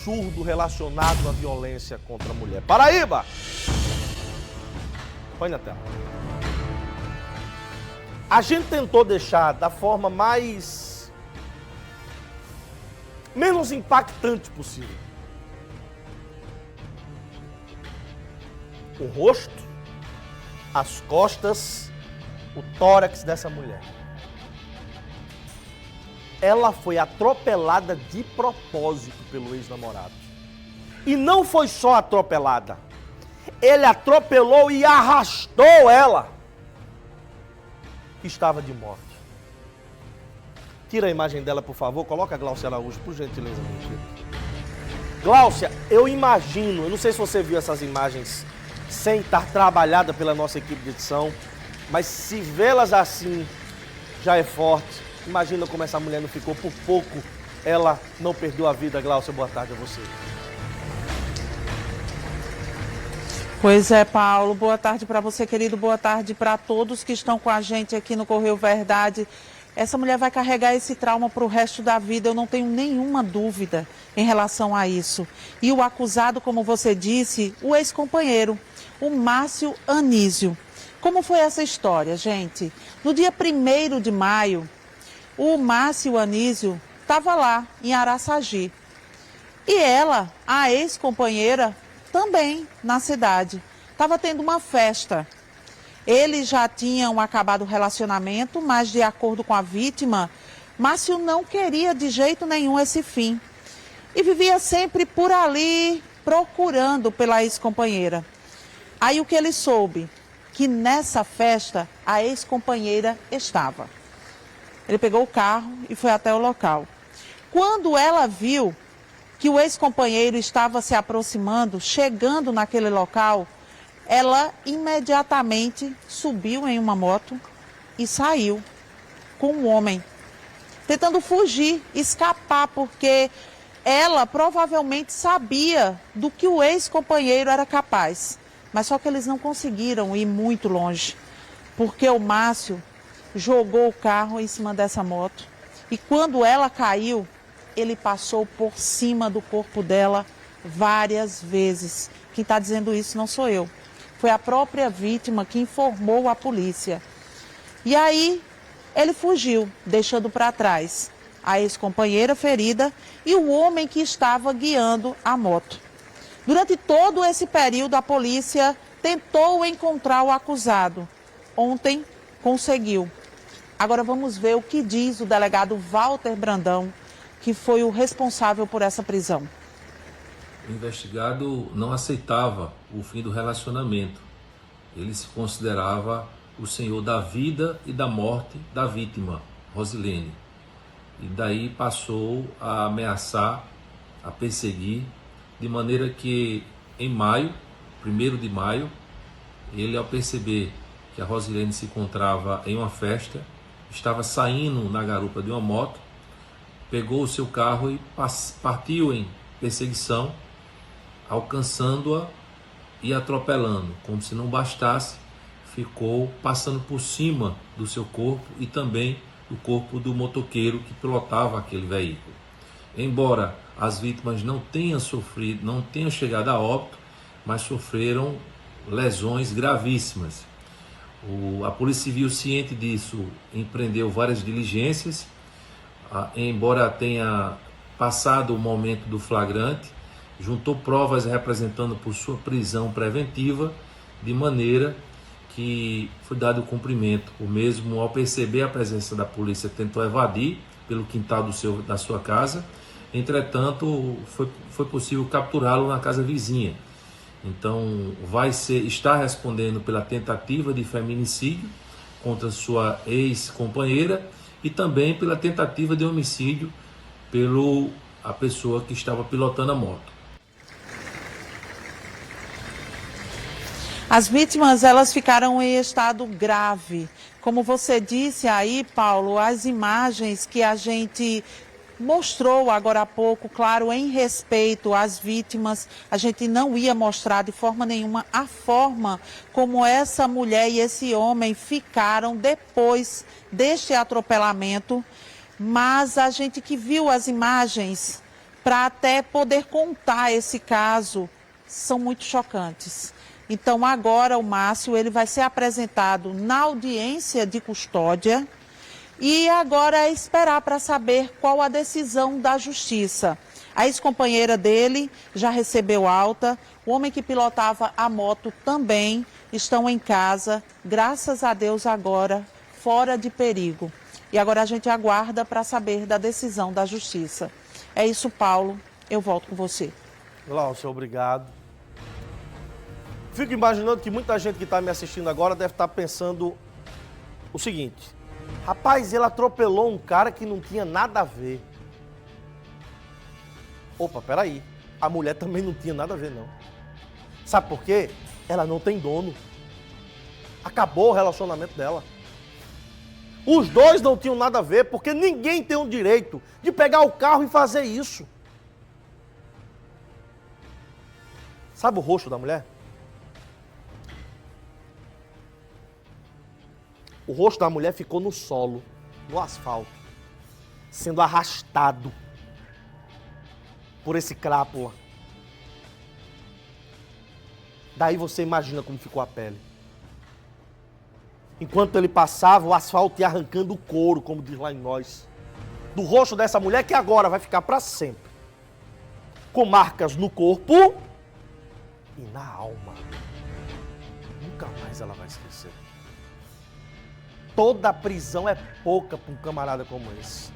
absurdo relacionado à violência contra a mulher. Paraíba! Põe na tela. A gente tentou deixar da forma menos impactante possível. O rosto, as costas, o tórax dessa mulher. Ela foi atropelada de propósito pelo ex-namorado. E não foi só atropelada. Ele atropelou e arrastou ela, que estava de morte. Tira a imagem dela, por favor. Coloca a Gláucia Araújo, por gentileza. Gláucia, eu imagino, eu não sei se você viu essas imagens sem estar trabalhada pela nossa equipe de edição, mas se vê-las assim já é forte. Imagina como essa mulher não ficou por pouco, ela não perdeu a vida. Gláucia, boa tarde a você. Pois é, Paulo, boa tarde para você, querido, boa tarde para todos que estão com a gente aqui no Correio Verdade. Essa mulher vai carregar esse trauma para o resto da vida, eu não tenho nenhuma dúvida em relação a isso. E o acusado, como você disse, o ex-companheiro, o Márcio Anísio. Como foi essa história, gente? No dia 1º de maio, o Márcio Anísio estava lá, em Araçagi. E ela, a ex-companheira, também na cidade. Estava tendo uma festa. Eles já tinham acabado o relacionamento, mas de acordo com a vítima, Márcio não queria de jeito nenhum esse fim. E vivia sempre por ali, procurando pela ex-companheira. Aí o que ele soube? Que nessa festa a ex-companheira estava. Ele pegou o carro e foi até o local. Quando ela viu que o ex-companheiro estava se aproximando, chegando naquele local, ela imediatamente subiu em uma moto e saiu com um homem, tentando fugir, escapar, porque ela provavelmente sabia do que o ex-companheiro era capaz. Mas só que eles não conseguiram ir muito longe, porque o Márcio jogou o carro em cima dessa moto e quando ela caiu, ele passou por cima do corpo dela várias vezes. Quem está dizendo isso não sou eu. Foi a própria vítima que informou a polícia. E aí, ele fugiu, deixando para trás a ex-companheira ferida e o homem que estava guiando a moto. Durante todo esse período, a polícia tentou encontrar o acusado. Ontem, conseguiu. Agora vamos ver o que diz o delegado Walter Brandão, que foi o responsável por essa prisão. O investigado não aceitava o fim do relacionamento. Ele se considerava o senhor da vida e da morte da vítima, Rosilene. E daí passou a ameaçar, a perseguir, de maneira que em maio, 1º de maio, ele, ao perceber que a Rosilene se encontrava em uma festa, estava saindo na garupa de uma moto, pegou o seu carro e partiu em perseguição, alcançando-a e atropelando. Como se não bastasse, ficou passando por cima do seu corpo e também do corpo do motoqueiro que pilotava aquele veículo. Embora as vítimas não tenham sofrido, não tenham chegado a óbito, mas sofreram lesões gravíssimas. A Polícia Civil, ciente disso, empreendeu várias diligências, embora tenha passado o momento do flagrante, juntou provas representando por sua prisão preventiva, de maneira que foi dado cumprimento. O mesmo, ao perceber a presença da polícia, tentou evadir pelo quintal da sua casa, entretanto, foi possível capturá-lo na casa vizinha. Então, está respondendo pela tentativa de feminicídio contra sua ex-companheira e também pela tentativa de homicídio a pessoa que estava pilotando a moto. As vítimas, elas ficaram em estado grave. Como você disse aí, Paulo, as imagens que a gente mostrou agora há pouco, claro, em respeito às vítimas, a gente não ia mostrar de forma nenhuma a forma como essa mulher e esse homem ficaram depois deste atropelamento, mas a gente que viu as imagens para até poder contar esse caso, são muito chocantes. Então agora o Márcio ele vai ser apresentado na audiência de custódia e agora é esperar para saber qual a decisão da justiça. A ex-companheira dele já recebeu alta, o homem que pilotava a moto também estão em casa, graças a Deus agora fora de perigo. E agora a gente aguarda para saber da decisão da justiça. É isso, Paulo. Eu volto com você. Glaucio, obrigado. Fico imaginando que muita gente que está me assistindo agora deve estar pensando o seguinte: rapaz, ele atropelou um cara que não tinha nada a ver. Opa, peraí. A mulher também não tinha nada a ver, não. Sabe por quê? Ela não tem dono. Acabou o relacionamento dela. Os dois não tinham nada a ver, porque ninguém tem o direito de pegar o carro e fazer isso. Sabe o rosto da mulher? O rosto da mulher ficou no solo, no asfalto, sendo arrastado por esse crápula. Daí você imagina como ficou a pele. Enquanto ele passava, o asfalto ia arrancando o couro, como diz lá em nós, do rosto dessa mulher, que agora vai ficar para sempre com marcas no corpo e na alma. Nunca mais ela vai esquecer. Toda prisão é pouca para um camarada como esse.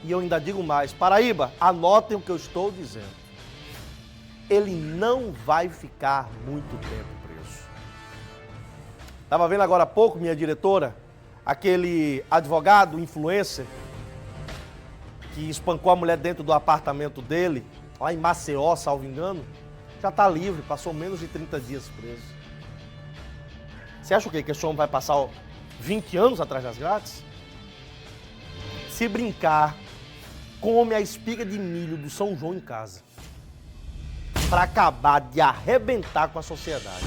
E eu ainda digo mais, Paraíba, anotem o que eu estou dizendo. Ele não vai ficar muito tempo preso. Estava vendo agora há pouco, minha diretora, aquele advogado, influencer, que espancou a mulher dentro do apartamento dele, lá em Maceió, salvo engano, já está livre, passou menos de 30 dias preso. Você acha o quê? Que esse homem vai passar 20 anos atrás das grades? Se brincar, come a espiga de milho do São João em casa, para acabar de arrebentar com a sociedade.